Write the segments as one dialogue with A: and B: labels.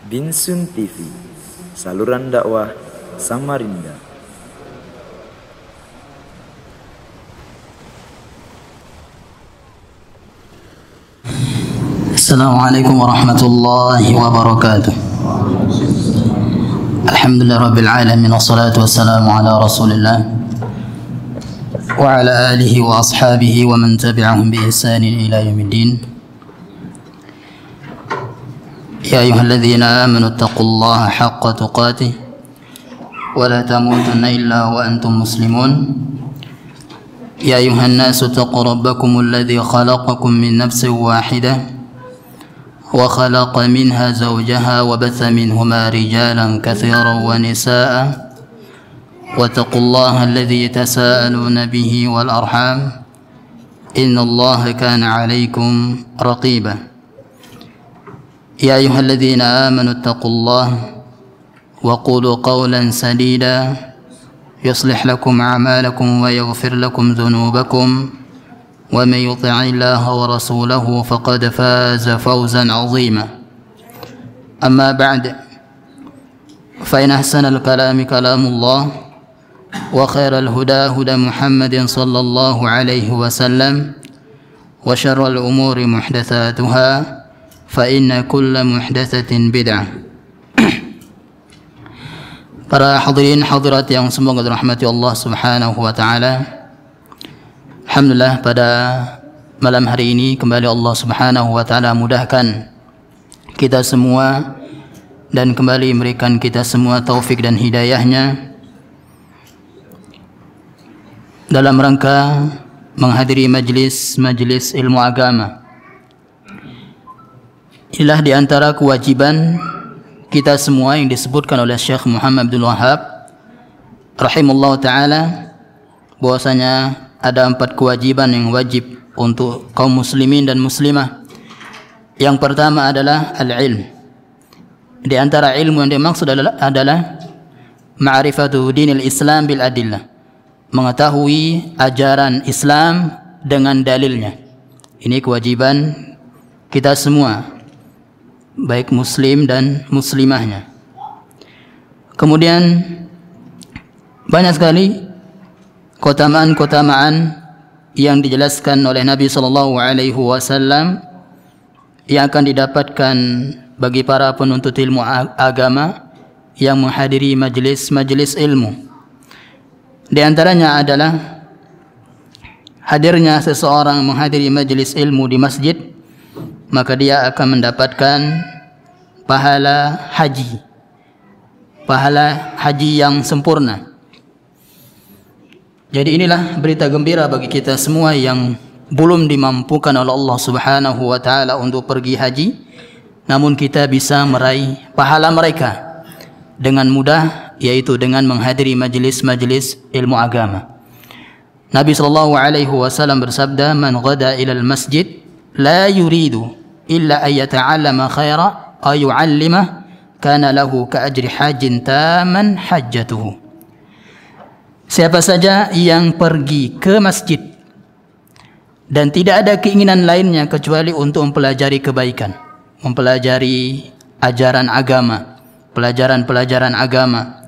A: Binsun TV, saluran dakwah Samarinda.
B: Assalamualaikum warahmatullahi wabarakatuh. Alhamdulillah rabbil alamin, wassalatu wassalamu ala rasulillah wa ala alihi wa ashabihi wa man tabi'ahum bi ihsanin ila yaumiddin. يا أيها الذين آمنوا اتقوا الله حق تقاته ولا تموتن إلا وأنتم مسلمون. يا أيها الناس اتقوا ربكم الذي خلقكم من نفس واحدة وخلق منها زوجها وبث منهما رجالا كثيرا ونساء واتقوا الله الذي تساءلون به والأرحام إن الله كان عليكم رقيبا. يا أيها الذين آمنوا اتقوا الله وقولوا قولا سديدا يصلح لكم أعمالكم ويغفر لكم ذنوبكم ومن يطع الله ورسوله فقد فاز فوزا عظيما. أما بعد، فإن أحسن الكلام كلام الله وخير الهدى هدى محمد صلى الله عليه وسلم وشر الأمور محدثاتها فإن كل محدثة بدعة. Para hadirin hadirat yang semoga dirahmati Allah Subhanahu wa taala. Alhamdulillah, pada malam hari ini kembali Allah Subhanahu wa taala mudahkan kita semua dan kembali memberikan kita semua taufik dan hidayahnya dalam rangka menghadiri majlis ilmu agama. Inilah di antara kewajiban kita semua yang disebutkan oleh Syekh Muhammad Abdul Wahab rahimahullah ta'ala, bahwasanya ada 4 kewajiban yang wajib untuk kaum muslimin dan muslimah. Yang pertama adalah al-ilm. Di antara ilmu yang dimaksud adalah ma'rifatu dinil Islam bil adillah, mengetahui ajaran Islam dengan dalilnya. Ini kewajiban kita semua, baik muslim dan muslimahnya. Kemudian banyak sekali keutamaan yang dijelaskan oleh Nabi sallallahu alaihi wasallam yang akan didapatkan bagi para penuntut ilmu agama yang menghadiri majelis ilmu. Di antaranya adalah hadirnya seseorang menghadiri majelis ilmu di masjid, maka dia akan mendapatkan pahala haji yang sempurna. Jadi inilah berita gembira bagi kita semua yang belum dimampukan oleh Allah Subhanahu wa taala untuk pergi haji, namun kita bisa meraih pahala mereka dengan mudah, yaitu dengan menghadiri majelis ilmu agama. Nabi sallallahu alaihi wasallam bersabda, "Man ghada ila al-masjid la yuridu illa an yata'allama khaira aw yu'allimah kana lahu ka ajri hajjin taman hajjatuhu." Siapa saja yang pergi ke masjid dan tidak ada keinginan lainnya kecuali untuk mempelajari kebaikan, mempelajari ajaran agama, pelajaran agama,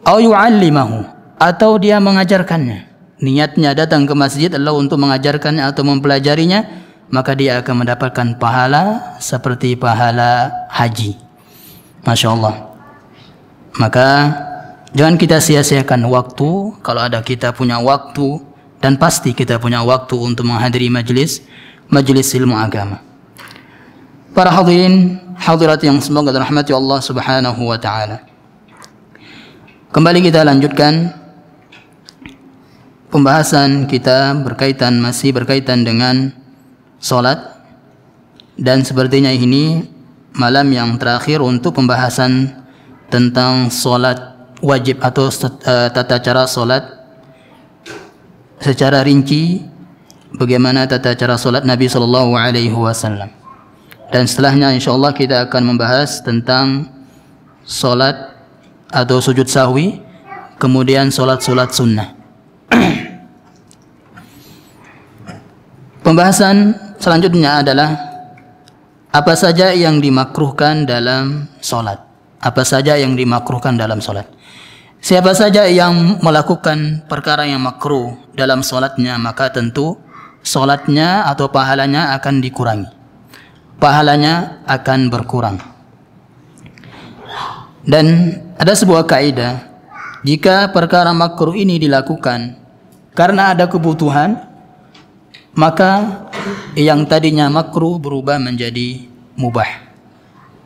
B: aw yu'allimahu, atau dia mengajarkannya. Niatnya datang ke masjid adalah untuk mengajarkannya atau mempelajarinya, maka dia akan mendapatkan pahala seperti pahala haji. Masya Allah. Maka jangan kita sia-siakan waktu. Kalau ada kita punya waktu, dan pasti kita punya waktu untuk menghadiri majelis ilmu agama. Para hadirin hadirat yang semoga dirahmati Allah Subhanahu wa taala. Kembali kita lanjutkan pembahasan kita masih berkaitan dengan salat, dan sepertinya ini malam yang terakhir untuk pembahasan tentang salat wajib atau tata cara salat secara rinci, bagaimana tata cara salat Nabi sallallahu alaihi wasallam. Dan setelahnya insyaallah kita akan membahas tentang salat atau sujud sahwi, kemudian salat sunnah. Pembahasan selanjutnya adalah Apa saja yang dimakruhkan dalam solat? Apa saja yang dimakruhkan dalam solat? Siapa saja yang melakukan perkara yang makruh dalam solatnya, maka tentu solatnya atau pahalanya akan dikurangi. Pahalanya akan berkurang. Dan ada sebuah kaidah, jika perkara makruh ini dilakukan karena ada kebutuhan, maka yang tadinya makruh berubah menjadi mubah.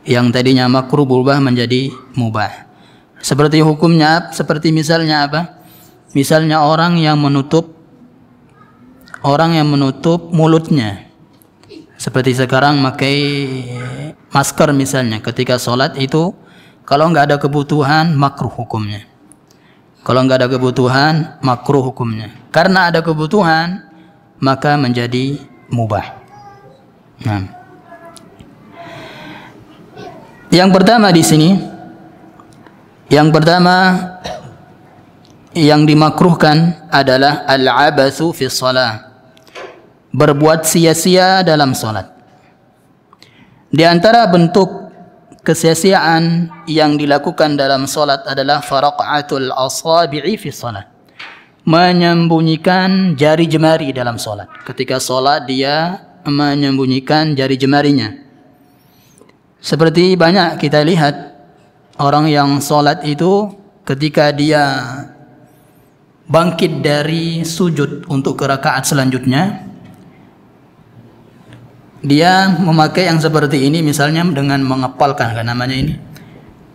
B: Yang tadinya makruh berubah menjadi mubah. Seperti hukumnya, seperti misalnya apa? Misalnya orang yang menutup mulutnya. Seperti sekarang pakai masker misalnya, ketika sholat itu kalau nggak ada kebutuhan makruh hukumnya. Kalau nggak ada kebutuhan makruh hukumnya. Karena ada kebutuhan maka menjadi mubah. Nah. Yang pertama di sini, yang dimakruhkan adalah al-abathu fi shalah. Berbuat sia-sia dalam salat. Di antara bentuk kesia-siaan yang dilakukan dalam salat adalah faraqatul asabi'i fi salat. Menyembunyikan jari jemari dalam salat. Ketika salat dia menyembunyikan jari jemarinya. Seperti banyak kita lihat orang yang sholat itu ketika dia bangkit dari sujud untuk ke rakaat selanjutnya, dia memakai yang seperti ini, misalnya dengan mengepalkan, kan namanya ini,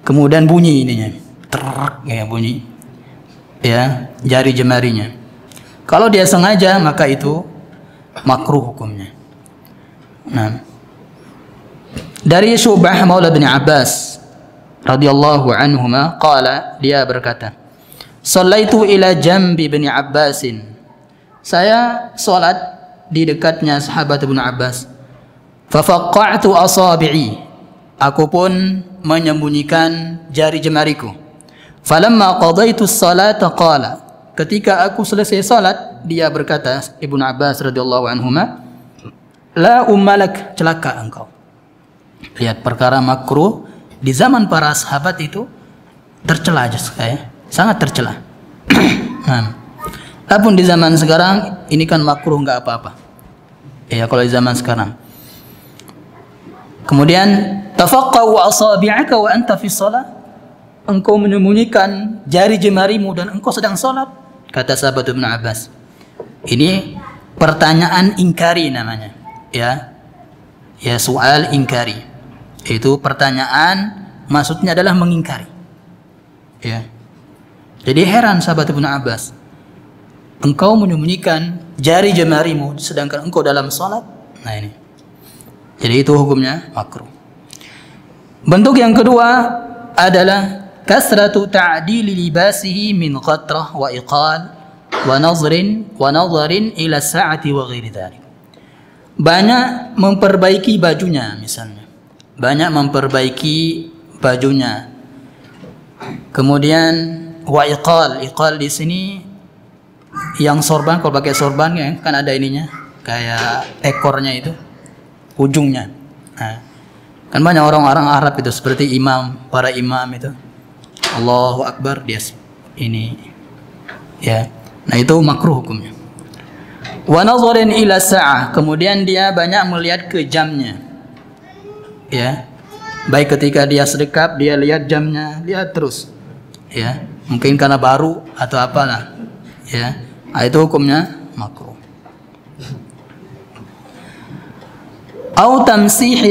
B: kemudian bunyi ininya, terak ya bunyi, ya jari jemarinya. Kalau dia sengaja maka itu makruh hukumnya. Nah, dari Syu'bah Maula bin Abbas radhiyallahu anhuma qala, dia berkata, "Shallaitu ila jambi bin Abbasin." Saya salat di dekatnya sahabat Ibnu Abbas. Fa faqqa'tu asabi'i. Aku pun menyembunyikan jari jemariku. Falamma qadaitu as-salata qala. Ketika aku selesai salat, dia berkata, Ibnu Abbas radhiyallahu anhuma, "La ummalak, celaka engkau." Lihat, perkara makruh di zaman para sahabat itu tercela aja, sangat tercela. Nah, apun di zaman sekarang ini kan makruh nggak apa-apa. Ya kalau di zaman sekarang. Kemudian tafaqqa'u asabi'aka wa anta fi shalah. Engkau menyembunyikan jari jemarimu dan engkau sedang salat, kata sahabat Ibnu Abbas. Ini pertanyaan ingkari namanya, ya. Ya, soal ingkari. Itu pertanyaan, maksudnya adalah mengingkari. Ya. Jadi heran sahabat Ibnu Abbas. Engkau menyembunyikan jari jemarimu sedangkan engkau dalam salat. Nah ini. Jadi itu hukumnya makruh. Bentuk yang kedua adalah kasratu ta'dili libasihi min qatrah wa iqal wa nadharin ila sa'ati wa ghairi dzalik. Banyak memperbaiki bajunya misalnya. Banyak memperbaiki bajunya. Kemudian wa iqal di sini yang sorban, kalau pakai sorban ya, kan ada ininya, kayak ekornya itu, ujungnya. Nah, kan banyak orang-orang Arab itu seperti imam, para imam itu, Allahu Akbar dia ini, ya. Nah itu makruh hukumnya. Wa nadharin ila sa'ah, kemudian dia banyak melihat ke jamnya, ya. Baik ketika dia sedekap dia lihat jamnya, lihat terus, ya. Mungkin karena baru atau apalah, ya. Nah, itu hukumnya makruh. Au tamsihi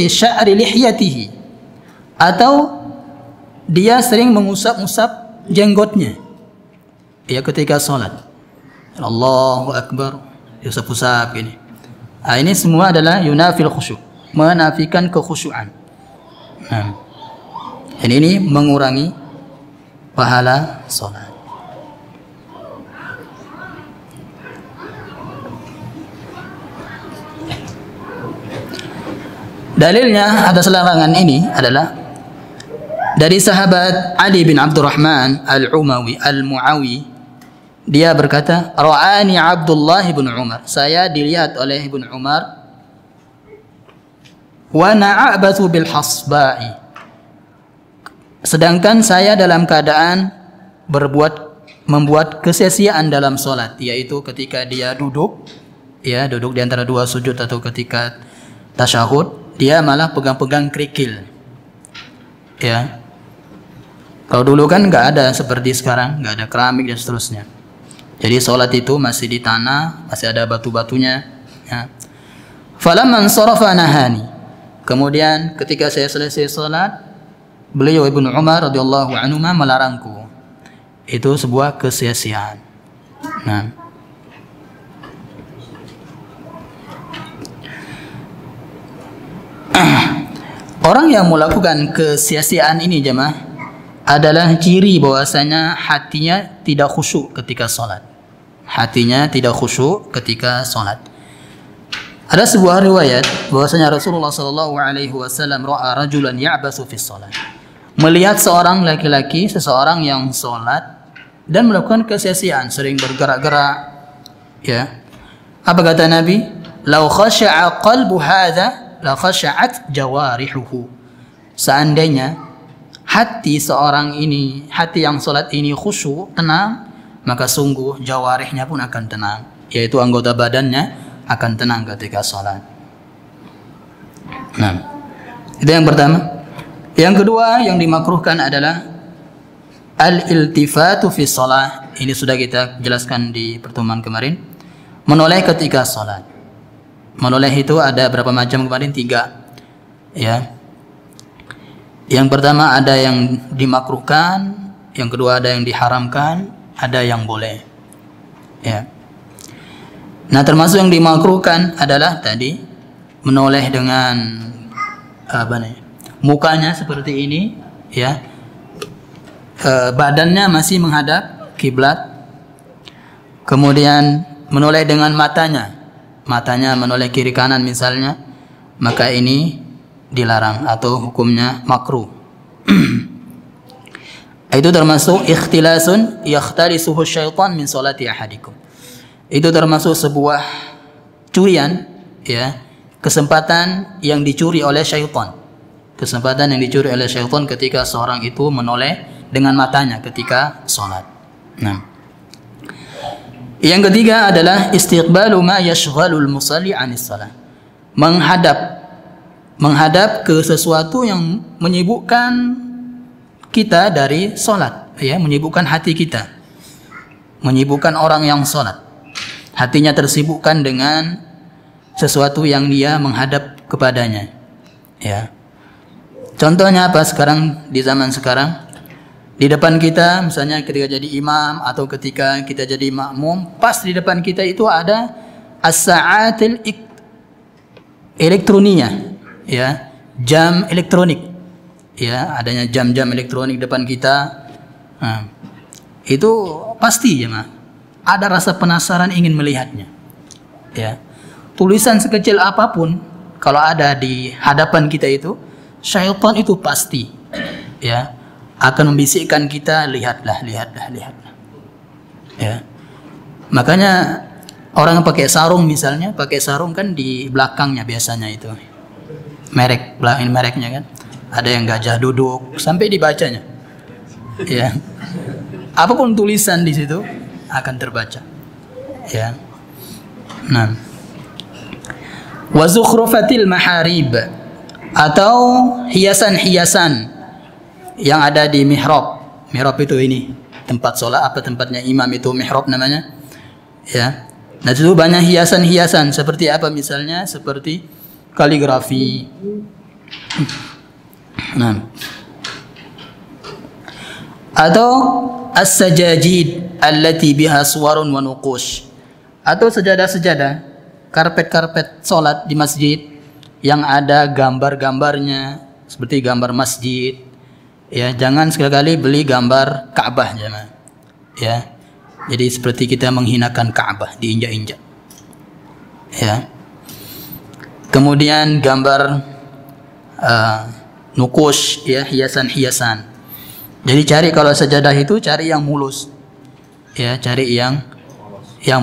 B: sya'ri lihyatihi, atau dia sering mengusap-usap jenggotnya, ya ketika sholat. Allahu Akbar, usap-usap gini. Nah, ini semua adalah yunafil khusyuk, menafikan kekhusyuan. Nah, ini mengurangi pahala sholat. Dalilnya atas larangan ini adalah dari sahabat Ali bin Abdurrahman al-Muawi. Dia berkata, "Ra'ani Abdullah bin Umar." Saya dilihat oleh Ibnu Umar wa na'abatu bil hasba'i. Sedangkan saya dalam keadaan membuat kesia-siaan dalam solat, yaitu ketika dia duduk, ya duduk di antara dua sujud atau ketika tasyahud, dia malah pegang-pegang kerikil. Ya. Kalau dulu kan nggak ada seperti sekarang, nggak ada keramik dan seterusnya. Jadi solat itu masih di tanah, masih ada batu-batunya. Ya. Falamman sarafa nahani. Kemudian ketika saya selesai solat, beliau Ibnu Umar radhiyallahu anhu melarangku. Itu sebuah kesia-siaan. Nah, orang yang melakukan kesia-siaan ini jemaah adalah ciri bahwasanya hatinya tidak khusyuk ketika sholat. Hatinya tidak khusyuk ketika sholat. Ada sebuah riwayat bahwasanya Rasulullah SAW ra'a rajulan ya'basu fi sholat. Melihat seorang laki-laki, seseorang yang sholat dan melakukan kesia-siaan, sering bergerak-gerak. Ya. Apa kata Nabi? Lau khasha'a qalbu hadza la khasha'at jawarihuhu. Seandainya hati seorang ini, hati yang sholat ini khusyuk, tenang, maka sungguh jawarihnya pun akan tenang, yaitu anggota badannya akan tenang ketika sholat. Nah, itu yang pertama. Yang kedua yang dimakruhkan adalah al-iltifatu fi sholat. Ini sudah kita jelaskan di pertemuan kemarin. Menoleh ketika sholat. Menoleh itu ada berapa macam kemarin? 3. Ya. Yang pertama ada yang dimakruhkan, yang kedua ada yang diharamkan, ada yang boleh. Ya. Nah, termasuk yang dimakruhkan adalah tadi menoleh dengan mukanya seperti ini, ya. Badannya masih menghadap kiblat. Kemudian menoleh dengan matanya. Matanya menoleh kiri kanan misalnya, maka ini dilarang atau hukumnya makruh. Itu termasuk ikhtilasun yakhtalisuhu syaitan min salati ahadikum. Itu termasuk sebuah curian, ya, kesempatan yang dicuri oleh syaitan. Kesempatan yang dicuri oleh syaitan ketika seorang itu menoleh dengan matanya ketika sholat. Nah, yang ketiga adalah istiqbalu ma yashghalul musalli 'anis shalah. Menghadap ke sesuatu yang menyibukkan kita dari sholat, ya, menyibukkan hati kita, menyibukkan orang yang sholat. Hatinya tersibukkan dengan sesuatu yang dia menghadap kepadanya. Ya. Contohnya apa sekarang, di zaman sekarang? Di depan kita misalnya ketika jadi imam atau ketika kita jadi makmum, pas di depan kita itu ada as-sa'atil elektroniknya, ya, jam elektronik. Ya, adanya jam-jam elektronik depan kita. Nah, itu pasti ya, Mas. Ada rasa penasaran ingin melihatnya. Ya. Tulisan sekecil apapun kalau ada di hadapan kita itu, syaitan itu pasti, ya, akan membisikkan kita, lihatlah. Ya. Makanya orang yang pakai sarung misalnya, pakai sarung kan di belakangnya biasanya itu mereknya kan. Ada yang gajah duduk sampai dibacanya. Ya. Apapun tulisan di situ akan terbaca. Ya. Nah. Wa zukhrufatil maharib, atau hiasan-hiasan yang ada di mihrab. Mihrab itu ini tempat sholat, apa tempatnya imam itu mihrab namanya. Ya. Nah, itu banyak hiasan-hiasan seperti apa misalnya? Seperti kaligrafi. Nah. Atau as-sajajid allati biha suwarun wa nuqush, atau sejadah-sejadah, karpet-karpet sholat di masjid yang ada gambar-gambarnya seperti gambar masjid. Ya, jangan sekali-kali beli gambar Ka'bah, jangan. Ya. Jadi seperti kita menghinakan Ka'bah, diinjak-injak. Ya. Kemudian gambar nukush, ya, hiasan-hiasan. Jadi cari kalau sajadah itu cari yang mulus. Ya, cari yang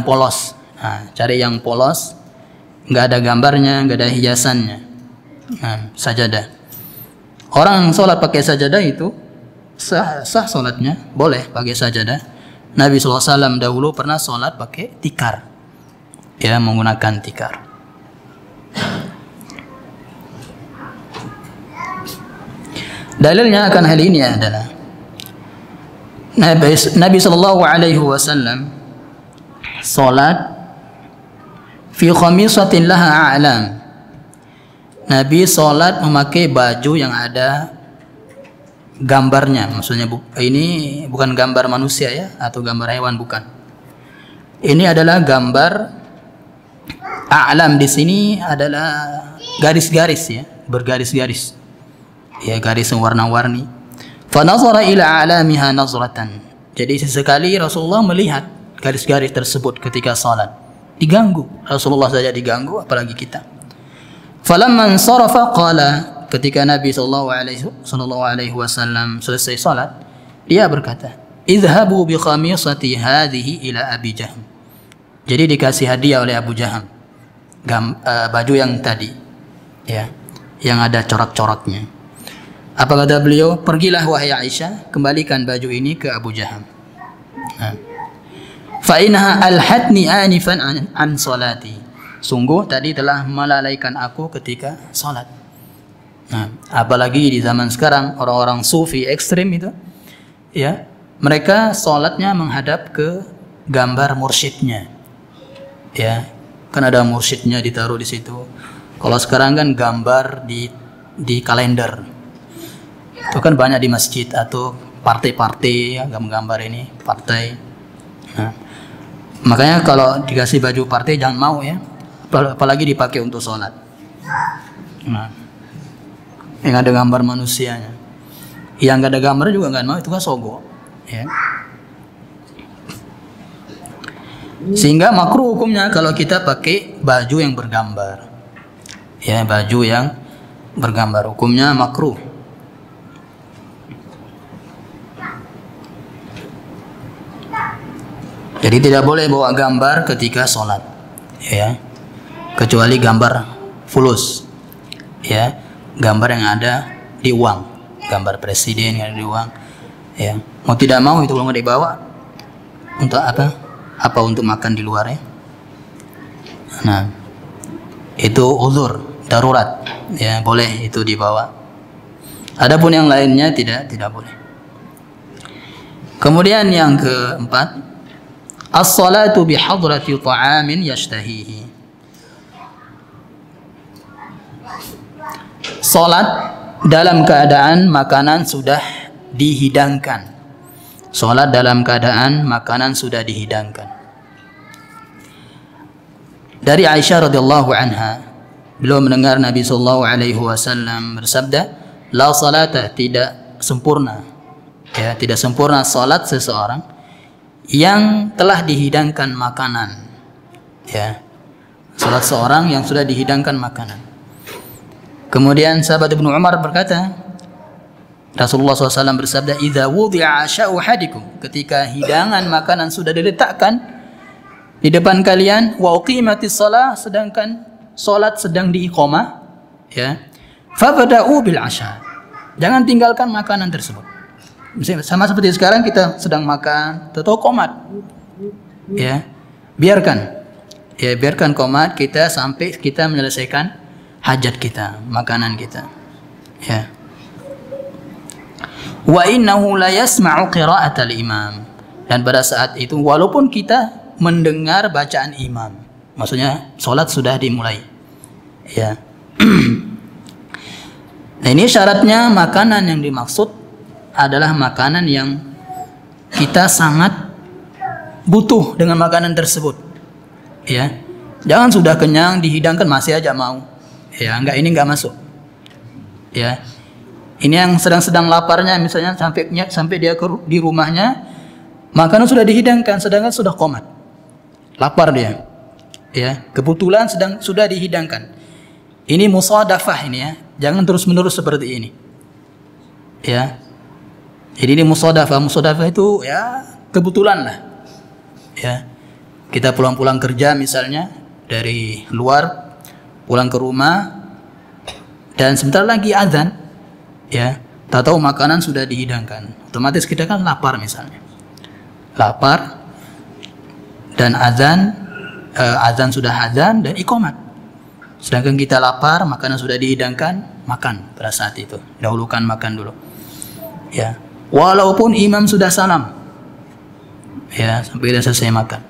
B: polos. Nah, cari yang polos, enggak ada gambarnya, enggak ada hiasannya. Sajadah. Orang sholat pakai sajadah itu sah sholatnya, boleh pakai sajadah. Nabi SAW dahulu pernah sholat pakai tikar, ya, menggunakan tikar. Dalilnya akan hal ini adalah Nabi SAW sholat fi khamisatin laha a'lam. Nabi sholat memakai baju yang ada gambarnya, maksudnya ini bukan gambar manusia ya, atau gambar hewan, bukan. Ini adalah gambar a'lam. Di sini adalah garis-garis ya, bergaris-garis ya, garis yang warna-warni. Fa nazara ila a'lamiha nazratan. Jadi sesekali Rasulullah melihat garis-garis tersebut ketika salat. Diganggu, Rasulullah saja diganggu, apalagi kita. Falamman sarafa qala, ketika Nabi sallallahu alaihi wasallam selesai salat, dia berkata, "Idhabu bi khamisati hadhihi ila Abi Jahm." Jadi dikasih hadiah oleh Abu Jaham baju yang tadi ya, yang ada corak-coraknya. Apa kata beliau? "Pergilah wahai Aisyah, kembalikan baju ini ke Abu Jaham. Fa innaha alhatni anifan an salati." Sungguh tadi telah melalaikan aku ketika salat. Apalagi di zaman sekarang orang-orang sufi ekstrim itu ya, mereka salatnya menghadap ke gambar mursyidnya. Ya, kan ada mursyidnya ditaruh di situ. Kalau sekarang kan gambar di kalender. Itu kan banyak di masjid atau partai-partai ya, gambar ini partai. Makanya kalau dikasih baju partai jangan mau ya, apalagi dipakai untuk sholat. Yang ada gambar manusianya, yang nggak ada gambar juga nggak mau, itu kan sogo ya. Sehingga makruh hukumnya kalau kita pakai baju yang bergambar ya, baju yang bergambar hukumnya makruh. Jadi tidak boleh bawa gambar ketika sholat ya, kecuali gambar fulus ya, gambar yang ada di uang, gambar presiden yang ada di uang ya. Mau tidak mau itu kalau dibawa untuk apa untuk makan di luar ya. Nah, itu uzur darurat ya, boleh itu dibawa. Adapun yang lainnya tidak boleh. Kemudian yang keempat, as-salatu bihadrati ta'amin yashtahihi. Salat dalam keadaan makanan sudah dihidangkan. Salat dalam keadaan makanan sudah dihidangkan. Dari Aisyah radhiyallahu anha, beliau mendengar Nabi sallallahu alaihi wasallam bersabda, "La salata," tidak sempurna ya, tidak sempurna salat seseorang yang telah dihidangkan makanan ya, salat seorang yang sudah dihidangkan makanan. Kemudian sahabat Ibnu Umar berkata, Rasulullah SAW bersabda, "Idza wudi'a asya'u hadikum," ketika hidangan makanan sudah diletakkan di depan kalian, wa uqimatis shalah, sedangkan salat sedang diiqamah ya, fabda'u bil 'asya, jangan tinggalkan makanan tersebut. Sama seperti sekarang kita sedang makan, tahu qomat ya, biarkan qomat kita sampai kita menyelesaikan hajat kita, makanan kita ya. Wa innahu la yasma'u qira'atal imam, dan pada saat itu walaupun kita mendengar bacaan imam, maksudnya salat sudah dimulai ya. Nah, ini syaratnya makanan yang dimaksud adalah makanan yang kita sangat butuh dengan makanan tersebut ya. Jangan sudah kenyang dihidangkan masih aja mau ya, ini enggak masuk ya. Ini yang sedang laparnya, misalnya sampai dia di rumahnya makanan sudah dihidangkan sedangkan sudah qomat, lapar dia ya, kebetulan sudah dihidangkan. Ini musadafah ini ya, jangan terus menerus seperti ini ya. Jadi ini musadafah itu ya kebetulan lah ya. Kita pulang kerja misalnya dari luar, pulang ke rumah dan sebentar lagi azan, ya, tahu makanan sudah dihidangkan, otomatis kita kan lapar misalnya, lapar, dan azan sudah azan dan iqamat. Sedangkan kita lapar, makanan sudah dihidangkan, makan pada saat itu, dahulukan makan dulu, ya, walaupun imam sudah salam, ya, sampai kita selesai makan.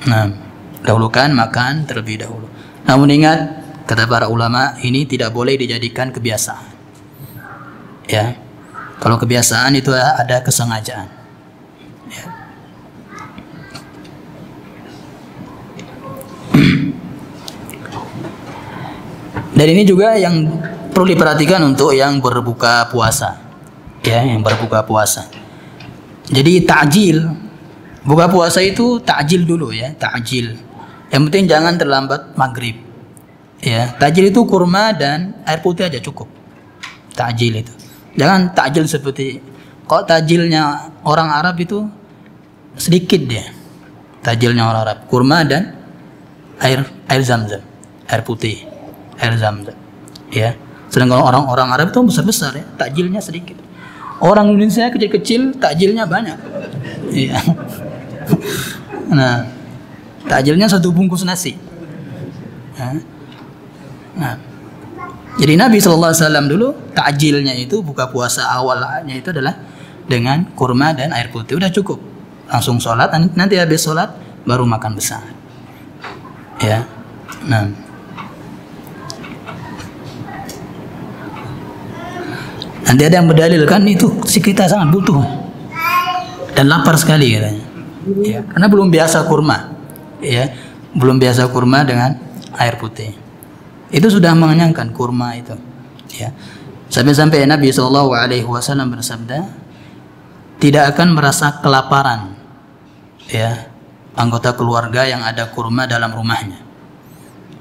B: Nah, dahulukan makan terlebih dahulu. Namun ingat, kata para ulama, ini tidak boleh dijadikan kebiasaan. Ya, kalau kebiasaan itu ada kesengajaan. Ya. Dan ini juga yang perlu diperhatikan untuk yang berbuka puasa, ya, yang berbuka puasa. Jadi takjil, buka puasa itu takjil dulu, ya, takjil. Yang penting jangan terlambat maghrib, ya. Takjil itu kurma dan air putih aja cukup. Takjil itu, jangan takjil seperti kalau takjilnya orang Arab itu sedikit dia. Takjilnya orang Arab, kurma dan air zam-zam, air putih, air zam-zam, ya. Sedangkan orang-orang Arab itu besar-besar, ya, takjilnya sedikit. Orang Indonesia kecil-kecil, takjilnya banyak, ya. Nah, takjilnya 1 bungkus nasi. Nah, jadi Nabi SAW dulu takjilnya itu, buka puasa awalnya itu adalah dengan kurma dan air putih, udah cukup. Langsung sholat, nanti habis sholat baru makan besar, ya. Nah, nanti ada yang berdalilkan itu si kita sangat butuh dan lapar sekali katanya, ya, karena belum biasa kurma, ya, belum biasa kurma dengan air putih. Itu sudah mengenyangkan kurma itu, ya. Sampai-sampai Nabi SAW bersabda, tidak akan merasa kelaparan, ya, anggota keluarga yang ada kurma dalam rumahnya,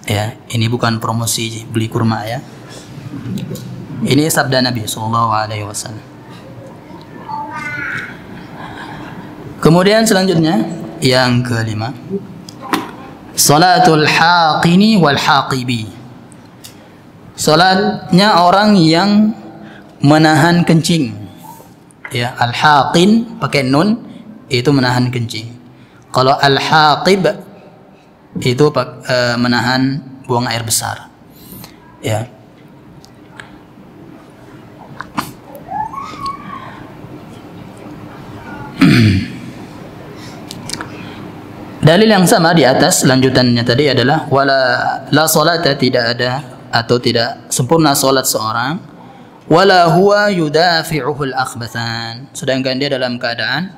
B: ya. Ini bukan promosi beli kurma, ya. Ini sabda Nabi SAW. Kemudian selanjutnya yang kelima, salatul haqini wal haqibi. Salatnya orang yang menahan kencing, ya. Al haqin pakai nun itu menahan kencing. Kalau al haqib itu menahan buang air besar, ya. Dalil yang sama di atas lanjutannya tadi adalah la salata, tidak ada atau tidak sempurna salat seorang, wala huwa yudafi'uhul akhbathan, sedangkan dia dalam keadaan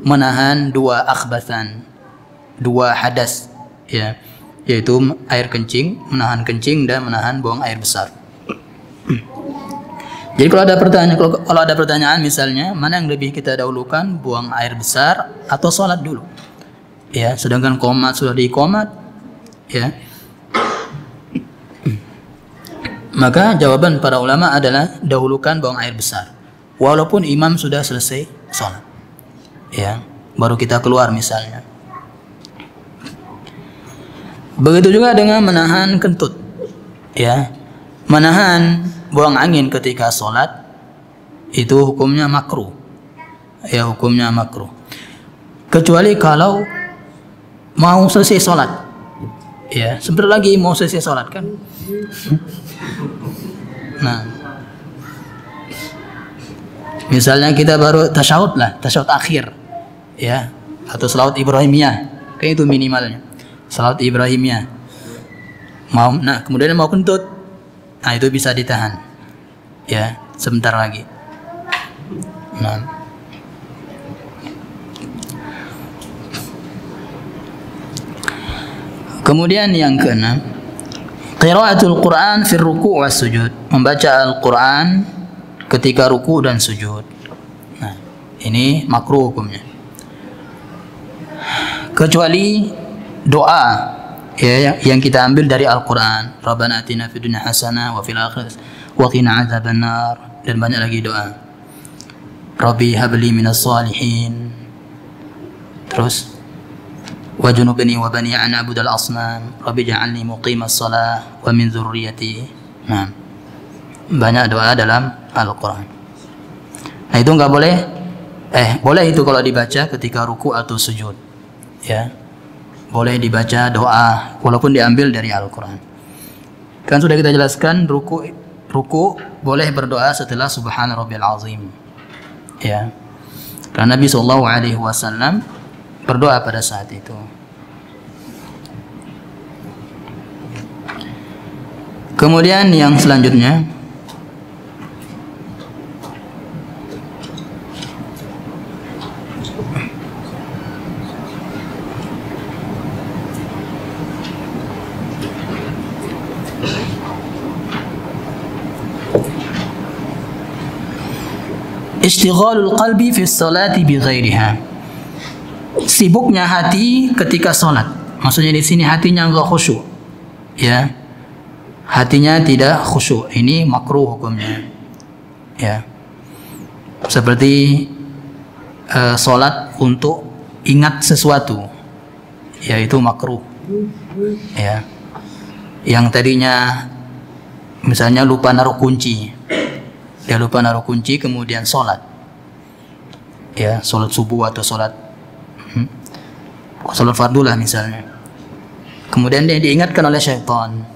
B: menahan 2 akhbathan, 2 hadas, ya, yaitu air kencing, menahan kencing dan menahan buang air besar. Jadi kalau ada pertanyaan misalnya, mana yang lebih kita dahulukan, buang air besar atau salat dulu? Ya, sedangkan qomat sudah diqomat, ya. Maka jawaban para ulama adalah dahulukan buang air besar, walaupun imam sudah selesai sholat, ya, baru kita keluar misalnya. Begitu juga dengan menahan kentut, ya, menahan buang angin ketika sholat itu hukumnya makruh, ya, hukumnya makruh, kecuali kalau mau selesai sholat, ya, sebentar lagi mau selesai sholat kan. Nah, misalnya kita baru tasyahud akhir, ya, atau salawat Ibrahimiyah, kayak itu minimalnya, salawat Ibrahimiyah. Nah, kemudian mau kentut, nah itu bisa ditahan, ya, sebentar lagi. Nah, kemudian yang keenam, qiraatul Quran fi ruku' was sujud, membaca Al-Quran ketika ruku dan sujud. Nah, ini makruh hukumnya, kecuali doa, ya, yang kita ambil dari Al-Quran. Rabbana atina fid dunya hasanah wa fil akhirati wa qina adzabannar, dan banyak lagi doa. Rabbi habli minas salihin. Terus wajnubni wa bani an a'budal asnam, rabbi ja'alni muqimas shalah wa min dzurriyyati. Nah, banyak doa dalam Al-Quran. Nah, itu nggak boleh. Boleh itu kalau dibaca ketika ruku atau sujud. Ya, boleh dibaca doa walaupun diambil dari Al-Quran. Kan sudah kita jelaskan ruku boleh berdoa setelah Subhana Rabbiyal Azim. Ya, karena Nabi SAW berdoa pada saat itu. Kemudian yang selanjutnya, Ishtighalul qalbi fi sholati bi ghairiha. Sibuknya hati ketika sholat. Maksudnya di sini hatinya enggak khusyuk. Ya. Hatinya tidak khusyuk. Ini makruh hukumnya. Ya. Seperti sholat untuk ingat sesuatu. Yaitu makruh. Ya. Yang tadinya misalnya lupa naruh kunci. Dia lupa naruh kunci kemudian sholat, ya, sholat subuh atau sholat fardu lah misalnya, kemudian dia diingatkan oleh syaitan,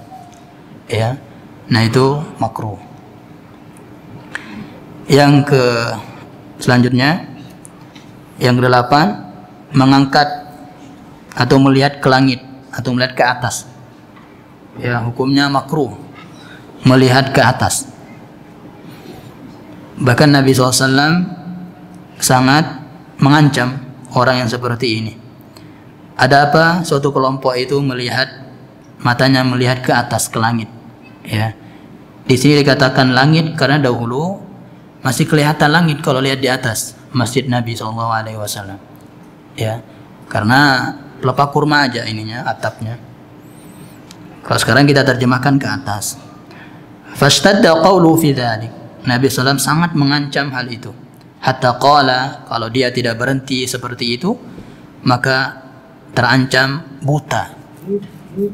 B: ya, nah itu makruh. Yang selanjutnya, yang ke-8, mengangkat atau melihat ke langit atau melihat ke atas, ya, hukumnya makruh melihat ke atas. Bahkan Nabi SAW sangat mengancam orang yang seperti ini. Ada apa? Suatu kelompok itu matanya melihat ke atas, ke langit. Ya. Di sini dikatakan langit karena dahulu masih kelihatan langit kalau lihat di atas masjid Nabi SAW. Ya, karena pelepah kurma aja ininya, atapnya. Kalau sekarang kita terjemahkan ke atas. Fashtadda qawlu fi dzalik. Nabi SAW sangat mengancam hal itu. Hatta qala, kalau dia tidak berhenti seperti itu, maka terancam buta.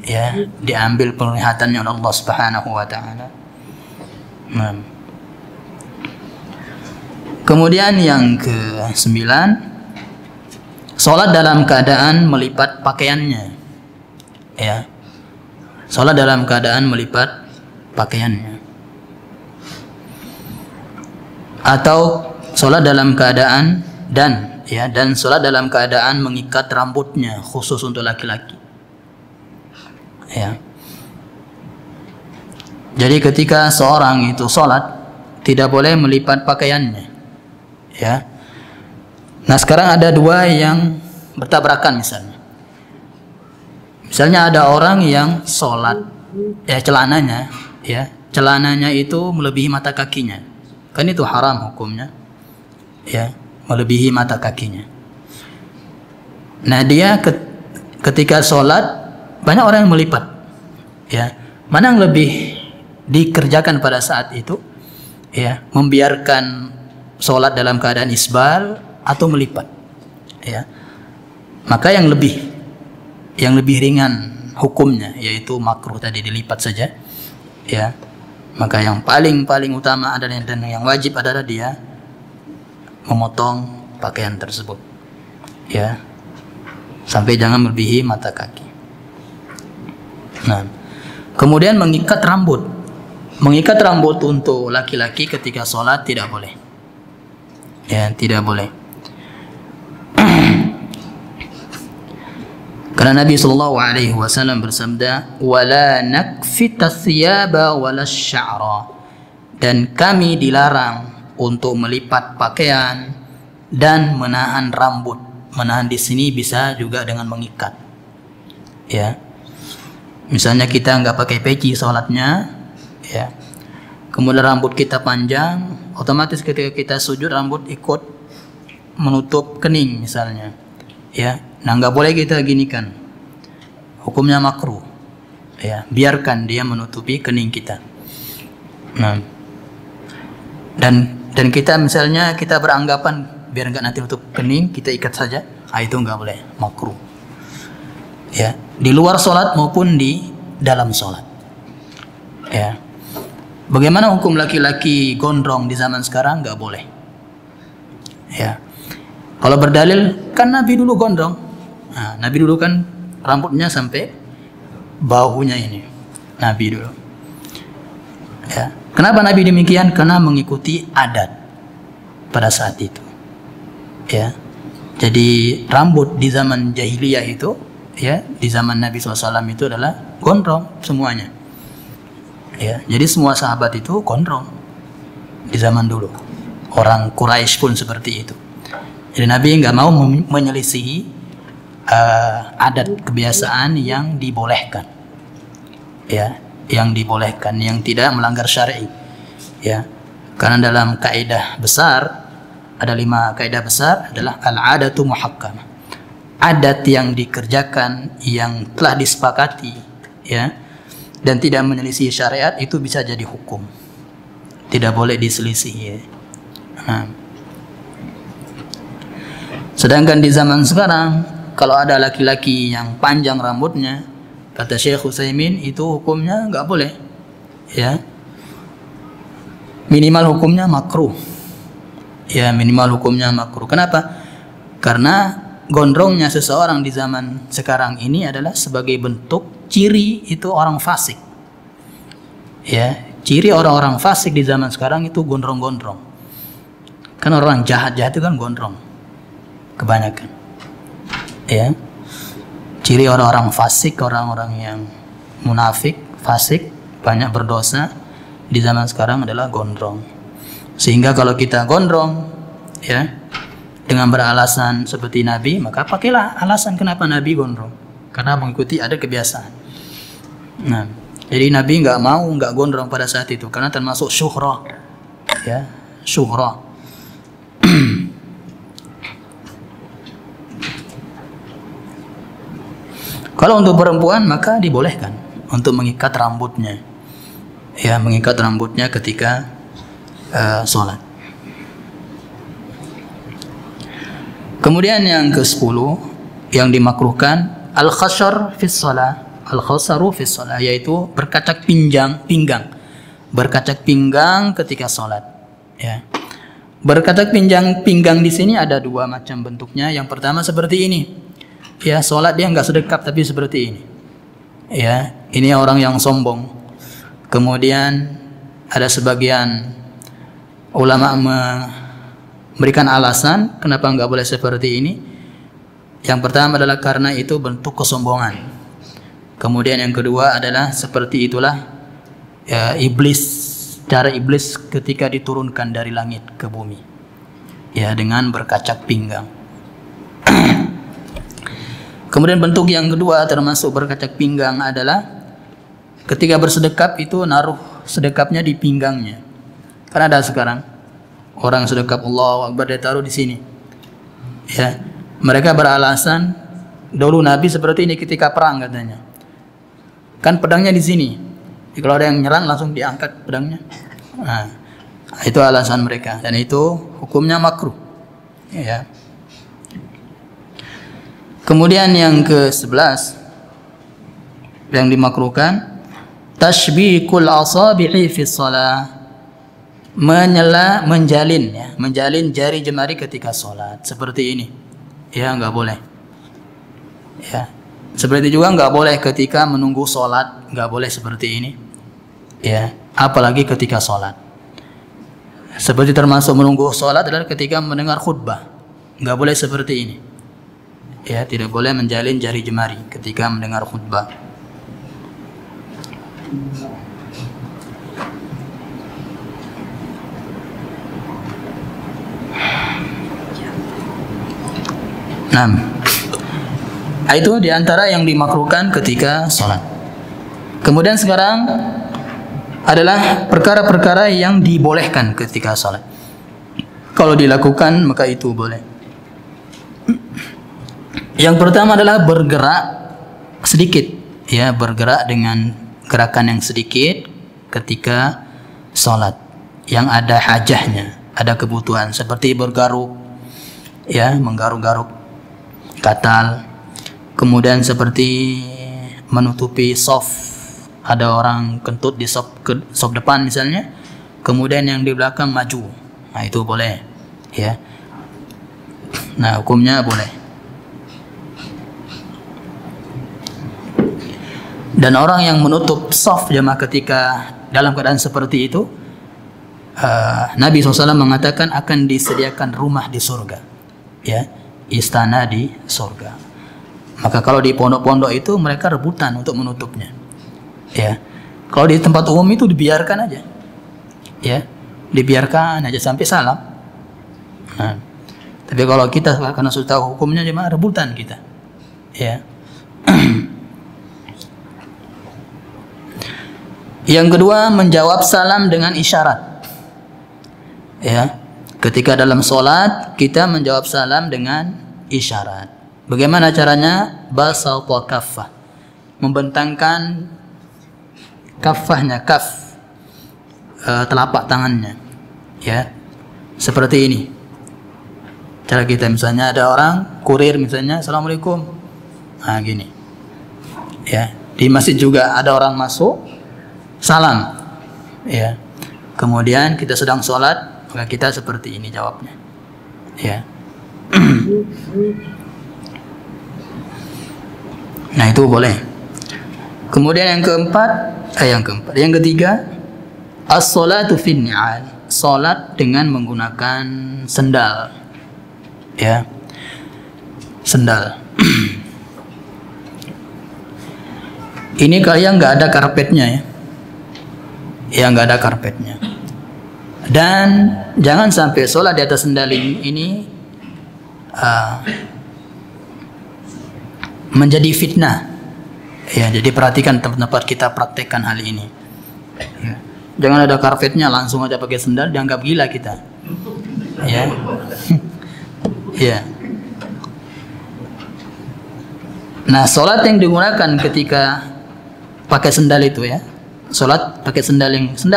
B: Ya, diambil penglihatannya oleh Allah Subhanahu wa taala. Nah. Kemudian yang ke-9, salat dalam keadaan melipat pakaiannya. Ya. Salat dalam keadaan melipat pakaiannya. Atau sholat dalam keadaan dan sholat dalam keadaan mengikat rambutnya, khusus untuk laki-laki. Ya. Jadi ketika seorang itu sholat tidak boleh melipat pakaiannya. Ya. Nah, sekarang ada dua yang bertabrakan misalnya. Misalnya ada orang yang sholat, celananya itu melebihi mata kakinya. Kan itu haram hukumnya, ya, melebihi mata kakinya. Nah, dia ketika sholat banyak orang yang melipat, ya. Mana yang lebih dikerjakan pada saat itu, ya, membiarkan sholat dalam keadaan isbal atau melipat, ya. Maka yang lebih ringan hukumnya yaitu makruh tadi, dilipat saja, ya. Maka yang paling utama adalah dan yang wajib adalah dia memotong pakaian tersebut, ya, sampai jangan melebihi mata kaki. Nah, kemudian mengikat rambut untuk laki-laki ketika sholat tidak boleh, ya, tidak boleh. Karena Nabi SAW bersabda, "Wala nakfita thiyaba wala sya'ra." Dan kami dilarang untuk melipat pakaian dan menahan rambut. Menahan di sini bisa juga dengan mengikat. Ya. Misalnya kita nggak pakai peci sholatnya, ya. Kemudian rambut kita panjang, otomatis ketika kita sujud rambut ikut menutup kening misalnya. Ya. Nah, nggak boleh kita ginikan, hukumnya makruh, ya, biarkan dia menutupi kening kita. Nah, dan kita misalnya kita beranggapan biar nggak nanti nutup kening kita ikat saja, itu nggak boleh, makruh, ya, di luar sholat maupun di dalam sholat, ya. Bagaimana hukum laki-laki gondrong di zaman sekarang? Nggak boleh. Ya. Kalau berdalil, kan Nabi dulu gondrong. Nah, Nabi dulu kan rambutnya sampai bahunya ini. Nabi dulu. Ya. Kenapa Nabi demikian? Karena mengikuti adat pada saat itu. Ya. Jadi rambut di zaman jahiliyah itu, ya, di zaman Nabi SAW itu adalah gondrong semuanya. Ya, jadi semua sahabat itu gondrong di zaman dulu. Orang Quraisy pun seperti itu. Jadi Nabi nggak mau menyelisihi adat kebiasaan yang dibolehkan, ya, yang dibolehkan, yang tidak melanggar syar'i, ya. Karena dalam kaidah besar ada 5 kaidah besar adalah al-adatu muhakkamah. Adat yang dikerjakan yang telah disepakati, ya, dan tidak menyelisih syariat itu bisa jadi hukum, tidak boleh diselisih. Nah. Sedangkan di zaman sekarang kalau ada laki-laki yang panjang rambutnya, kata Syekh Utsaimin, itu hukumnya nggak boleh, ya, minimal hukumnya makruh, ya, minimal hukumnya makruh. Kenapa? Karena gondrongnya seseorang di zaman sekarang ini adalah sebagai bentuk ciri itu orang fasik. Ya, ciri orang-orang fasik di zaman sekarang itu gondrong-gondrong. Kan orang jahat-jahat itu kan gondrong kebanyakan. Ya. Ciri orang-orang fasik, orang-orang yang munafik, fasik, banyak berdosa di zaman sekarang adalah gondrong. Sehingga kalau kita gondrong, ya, dengan beralasan seperti Nabi, maka pakailah alasan kenapa Nabi gondrong, karena mengikuti ada kebiasaan. Nah, jadi Nabi nggak gondrong pada saat itu karena termasuk syuhrah, ya, syuhrah. Kalau untuk perempuan maka dibolehkan untuk mengikat rambutnya, ya, mengikat rambutnya ketika sholat. Kemudian yang ke-10 yang dimakruhkan al-khashar fi shalah. Al-khasaru fi shalah, yaitu berkacak pinggang. Berkacak pinggang ketika sholat, ya. Berkacak pinggang di sini ada 2 macam bentuknya. Yang pertama seperti ini. Ya, sholat dia nggak sedekap tapi seperti ini. Ya, ini orang yang sombong. Kemudian ada sebagian ulama memberikan alasan kenapa nggak boleh seperti ini. Yang pertama adalah karena itu bentuk kesombongan. Kemudian yang kedua adalah seperti itulah, ya, cara iblis ketika diturunkan dari langit ke bumi, ya, dengan berkacak pinggang. Kemudian bentuk yang kedua termasuk berkacak pinggang adalah ketika bersedekap itu naruh sedekapnya di pinggangnya. Karena ada sekarang orang sedekap Allahu Akbar dia taruh di sini. Ya, mereka beralasan dulu Nabi seperti ini ketika perang katanya. Kan pedangnya di sini. Jadi kalau ada yang nyerang langsung diangkat pedangnya. Nah, itu alasan mereka dan itu hukumnya makruh. Ya. Kemudian yang ke-11 yang dimakruhkan tashbikul asabi'i fi shalah. Menjalin jari jemari ketika sholat seperti ini, ya, nggak boleh, ya. Seperti juga nggak boleh ketika menunggu sholat, nggak boleh seperti ini, ya, apalagi ketika sholat. Seperti termasuk menunggu sholat adalah ketika mendengar khutbah, nggak boleh seperti ini, ya, tidak boleh menjalin jari jemari ketika mendengar khutbah. Nah, itu diantara yang dimakruhkan ketika sholat. Kemudian sekarang adalah perkara-perkara yang dibolehkan ketika sholat. Kalau dilakukan maka itu boleh. Yang pertama adalah bergerak sedikit, ya, bergerak dengan gerakan yang sedikit ketika sholat, yang ada hajahnya, ada kebutuhan, seperti bergaruk, ya, menggaruk-garuk katal, kemudian seperti menutupi soft, Ada orang kentut di sop depan misalnya, kemudian yang di belakang maju. Nah, itu boleh, ya. Nah, hukumnya boleh. Dan orang yang menutup saf jamaah ketika dalam keadaan seperti itu, Nabi SAW mengatakan akan disediakan rumah di surga, ya, istana di surga. Maka kalau di pondok-pondok itu mereka rebutan untuk menutupnya. Ya, kalau di tempat umum itu dibiarkan aja, ya, dibiarkan aja sampai salam. Nah, tapi kalau kita karena sudah tahu hukumnya, jemaah rebutan kita, ya. Yang kedua, menjawab salam dengan isyarat, ya. Ketika dalam sholat kita menjawab salam dengan isyarat. Bagaimana caranya? Basata kaffah, membentangkan kafahnya, telapak tangannya, ya, seperti ini. Cara kita, misalnya ada orang kurir misalnya, assalamualaikum, nah gini, ya. Di masjid juga ada orang masuk, salam, ya. Kemudian kita sedang sholat, maka kita seperti ini jawabnya, ya. Nah, itu boleh. Kemudian yang ketiga, as-salatu fin ni'al, salat dengan menggunakan sendal, ya, sendal. Ini kalian nggak ada karpetnya, ya, nggak ada karpetnya. Dan jangan sampai sholat di atas sendal ini menjadi fitnah. Ya, jadi perhatikan tempat-tempat kita praktekkan hal ini. Ya. Jangan ada karpetnya langsung aja pakai sendal, dianggap gila kita. Ya. Ya. Nah, sholat yang digunakan ketika pakai sendal itu, ya, sholat pakai sendal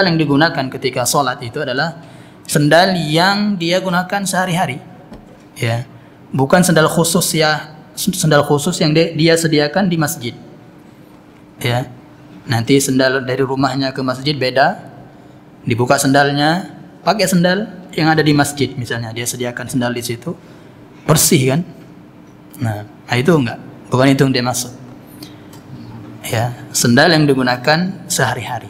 B: yang digunakan ketika sholat itu adalah sendal yang dia gunakan sehari-hari, ya, bukan sendal khusus, ya, sendal khusus yang dia sediakan di masjid, ya. Nanti sendal dari rumahnya ke masjid beda, dibuka sendalnya, pakai sendal yang ada di masjid misalnya, dia sediakan sendal di situ, bersih kan. Nah itu enggak, bukan itu yang dia maksud, ya, sendal yang digunakan sehari-hari.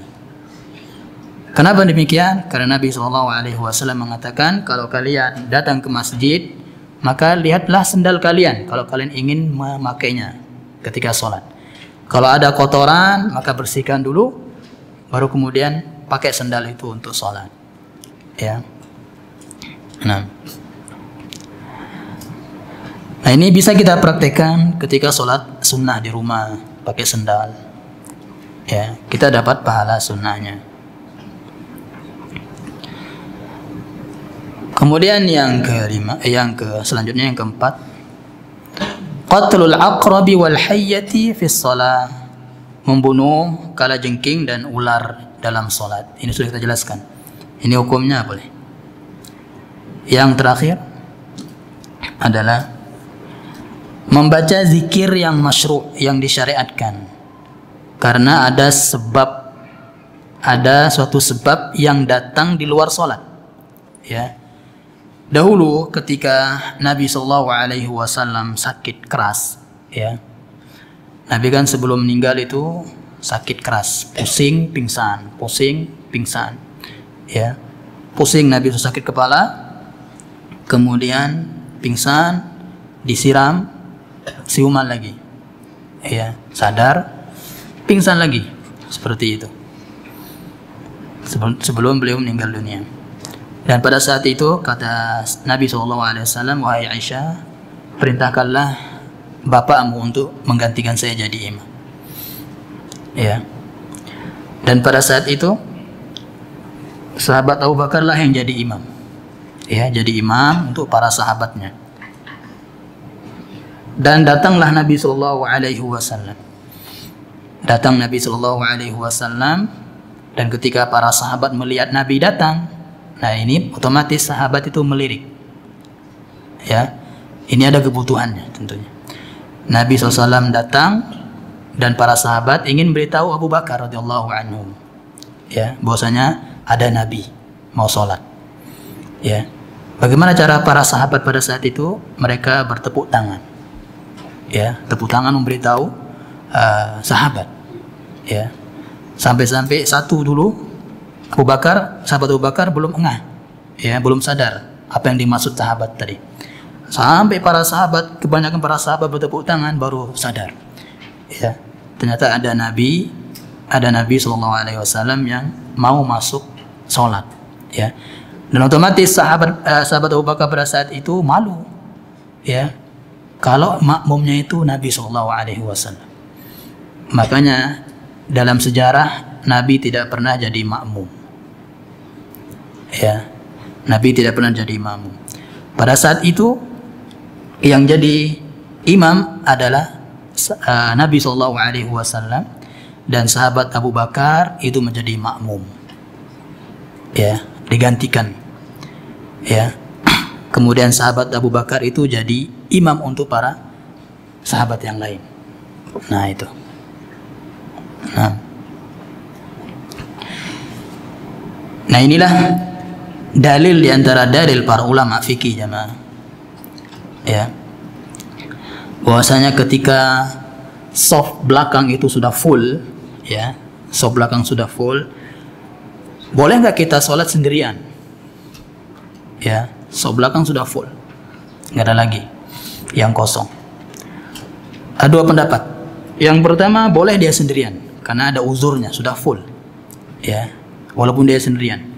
B: Kenapa demikian? Karena Nabi SAW mengatakan, kalau kalian datang ke masjid, maka lihatlah sendal kalian kalau kalian ingin memakainya ketika sholat. Kalau ada kotoran, maka bersihkan dulu, baru kemudian pakai sendal itu untuk sholat, ya. Nah ini bisa kita praktekkan ketika sholat sunnah di rumah pakai sendal, ya, kita dapat pahala sunnahnya. Kemudian selanjutnya yang keempat, qatlul aqrabi wal hayyati fi shalah, membunuh kalajengking dan ular dalam salat. Ini sudah kita jelaskan. Ini hukumnya boleh. Yang terakhir adalah membaca zikir yang masyru', yang disyariatkan, karena ada suatu sebab yang datang di luar salat, ya. Dahulu ketika Nabi SAW sakit keras, ya, Nabi kan sebelum meninggal itu sakit keras, pusing pingsan, ya, pusing. Nabi itu sakit kepala, kemudian pingsan, disiram siuman lagi, ya, sadar, pingsan lagi, seperti itu sebelum beliau meninggal dunia. Dan pada saat itu kata Nabi SAW, wahai Aisyah, perintahkanlah bapakmu untuk menggantikan saya jadi imam, ya. Dan pada saat itu sahabat Abu Bakar lah yang jadi imam, ya, jadi imam untuk para sahabatnya. Dan datanglah Nabi SAW. Datang Nabi SAW, dan ketika para sahabat melihat Nabi datang, nah ini otomatis sahabat itu melirik, ya. Ini ada kebutuhannya tentunya. Nabi SAW datang, dan para sahabat ingin beritahu Abu Bakar radhiyallahu anhu, ya, bahwasanya ada Nabi mau sholat. Ya, bagaimana cara para sahabat pada saat itu? Mereka bertepuk tangan, ya, tepuk tangan memberitahu sahabat, ya, sampai-sampai satu dulu sahabat Abu Bakar belum engah, ya, belum sadar apa yang dimaksud sahabat tadi. Sampai kebanyakan para sahabat bertepuk tangan baru sadar, ya, ternyata ada Nabi SAW yang mau masuk sholat, ya. Dan otomatis sahabat Abu Bakar pada saat itu malu, ya, kalau makmumnya itu Nabi SAW. Makanya dalam sejarah Nabi tidak pernah jadi makmum, ya, Nabi tidak pernah jadi makmum. Pada saat itu yang jadi imam adalah Nabi SAW, dan sahabat Abu Bakar itu menjadi makmum, ya, digantikan, ya. Kemudian sahabat Abu Bakar itu jadi imam untuk para sahabat yang lain. Nah itu. Nah inilah dalil diantara dalil para ulama fikih, jamaah, ya, bahwasanya ketika soft belakang itu sudah full, ya, soft belakang sudah full, boleh nggak kita sholat sendirian? Ya, soft belakang sudah full, nggak ada lagi yang kosong. Ada dua pendapat. Yang pertama, boleh dia sendirian karena ada uzurnya, sudah full, ya, walaupun dia sendirian.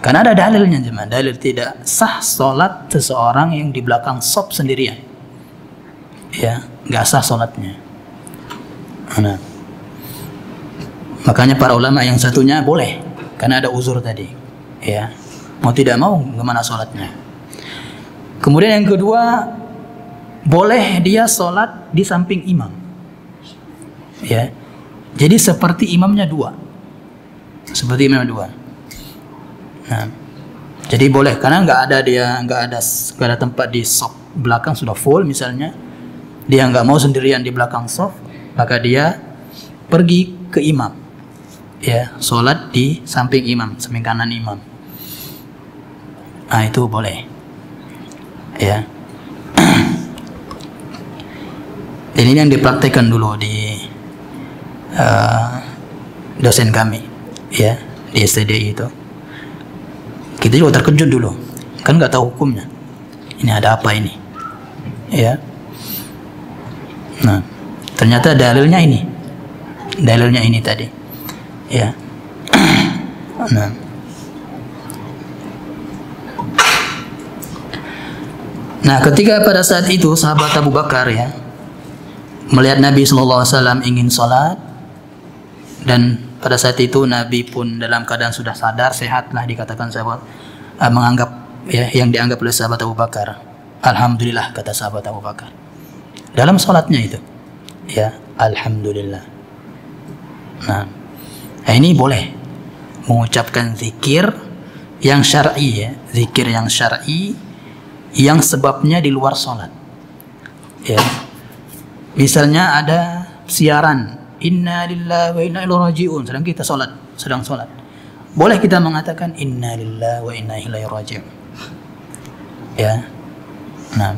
B: Karena ada dalilnya, jemaah. Dalil tidak sah sholat seseorang yang di belakang soft sendirian, ya, nggak sah sholatnya. Nah, makanya para ulama yang satunya boleh karena ada uzur tadi, ya, mau tidak mau gimana sholatnya. Kemudian yang kedua, boleh dia sholat di samping imam, ya, jadi seperti imamnya dua, Nah, jadi boleh karena nggak ada tempat di soft belakang sudah full misalnya, dia nggak mau sendirian di belakang soft, maka dia pergi ke imam, ya, sholat di samping imam, samping kanan imam. Nah itu boleh, ya. Dan ini yang dipraktekkan dulu di dosen kami, ya, di STDI itu. Kita juga terkejut dulu, kan nggak tahu hukumnya. Ini ada apa ini, ya. Nah, ternyata dalilnya ini tadi, ya. Nah, ketika pada saat itu sahabat Abu Bakar, ya, melihat Nabi SAW ingin sholat, dan pada saat itu Nabi pun dalam keadaan sudah sadar, sehat lah dikatakan sahabat, menganggap, ya, yang dianggap oleh sahabat Abu Bakar. Alhamdulillah, kata sahabat Abu Bakar dalam sholatnya itu, ya, alhamdulillah. Nah, ini boleh mengucapkan zikir yang syar'i, ya, zikir yang syar'i yang sebabnya di luar sholat, ya. Misalnya ada siaran inna lillahi wa inna ilaihi raji'un, sedang kita sedang sholat, boleh kita mengatakan inna lillahi wa inna ilaihi raji'un, ya. Nah,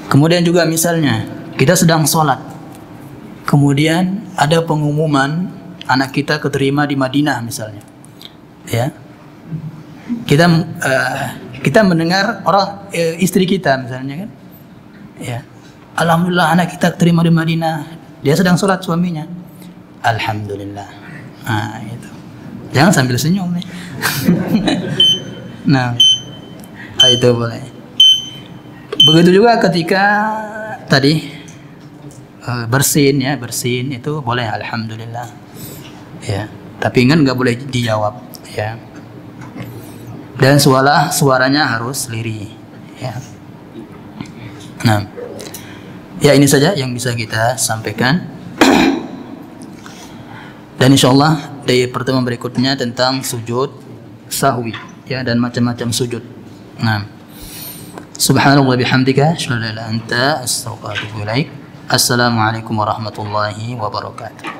B: kemudian juga misalnya kita sedang sholat, kemudian ada pengumuman anak kita keterima di Madinah misalnya, ya, kita mendengar orang istri kita misalnya, kan, ya, alhamdulillah anak kita terima di Madinah, dia sedang sholat suaminya, alhamdulillah. Nah itu, jangan sambil senyum nih. Nah itu boleh. Begitu juga ketika tadi bersin, ya, bersin itu boleh alhamdulillah, ya, tapi ingat nggak boleh dijawab, ya. Dan suaranya harus lirih, ya. Nah, ya, ini saja yang bisa kita sampaikan. Dan insyaallah dari pertemuan berikutnya tentang sujud sahwi, ya, dan macam-macam sujud. Nah, subhanallah bihamdika, asyhadu an la ilaha illa anta, astaghfiruka wa atubu ilaik. Assalamualaikum warahmatullahi wabarakatuh.